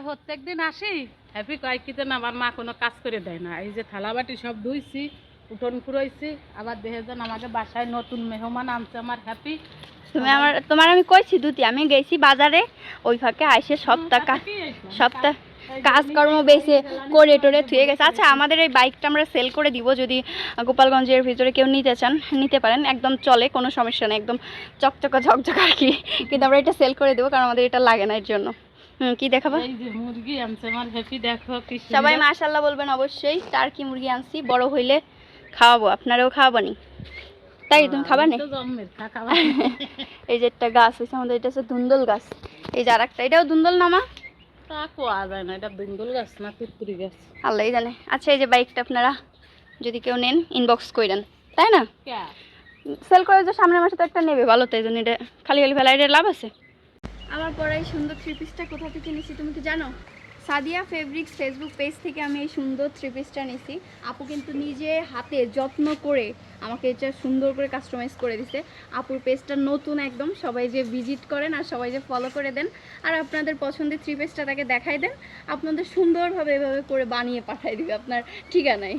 প্রত্যেকদিন আসি হ্যাপি কয় কি যেন আমার মা কোনো কাজ করে দেয় না। এই যে থালা বাটি সব ধুইছি, উঠোন ফুরাইছি, আবার দেখে যেন আমাদের বাসায় নতুন মেহমান আনছে আমার হ্যাপি। তোমার আমি কইছি দুতি, আমি গেছি বাজারে, ওই ফাঁকে আইসে সপ্তাহ কাজকর্ম বেশি করে টোরে থুয়ে গেছে। আচ্ছা, আমাদের এই বাইকটা আমরা সেল করে দিব, যদি গোপালগঞ্জের ভিতরে কেউ নিতে চান নিতে পারেন, একদম চলে, কোনো সমস্যা নেই, একদম চকচকা ঝকঝকা আর কি। কিন্তু আমরা এটা সেল করে দেবো, কারণ আমাদের এটা লাগে না এর জন্য। কি দেখাবো? এই যে মুরগি আনছে আমার হ্যাপি, দেখো কি সুন্দর। সবাই মাশাআল্লাহ বলবেন অবশ্যই। টার্কি মুরগি আনছি, বড় হইলে খাওয়াবো, আপনারাও খাওয়াবানি। তাই তুমি খাবা না? এই যে একটা গাছ হয়েছে আমাদের, এটা হচ্ছে ধুন্দল গাছ। এই যে আর একটা, এটাও ধুন্দল নামা, তা কোয়া যায় না, এটা দুন্দুল গাছ না তুত্তুরি গাছ, আল্লাহ জানে। আচ্ছা, এই যে বাইকটা আপনারা যদি কেউ নেন ইনবক্স করেন, তাই না? সেল করে যে সামনের মাসে তো একটা নেবে, ভালো, তাই জন্য এটা খালি খালি ফেলা, এটা লাভ আছে। আমার পরে এই সুন্দর থ্রি পিসটা কোথা থেকে নিয়েছি তুমি কি জানো? সাদিয়া ফেব্রিক্স ফেসবুক পেজ থেকে আমি এই সুন্দর থ্রি পিসটা নিয়েছি। আপু কিন্তু নিজে হাতে যত্ন করে আমাকে এটা সুন্দর করে কাস্টমাইজ করে দিছে। আপুর পেজটা নতুন একদম, সবাই যে ভিজিট করেন আর সবাই যে ফলো করে দেন, আর আপনাদের পছন্দের থ্রি পিসটা তাকে দেখাই দেন, আপনাদের সুন্দরভাবে এভাবে করে বানিয়ে পাঠিয়ে দিবে আপনার ঠিকানায়।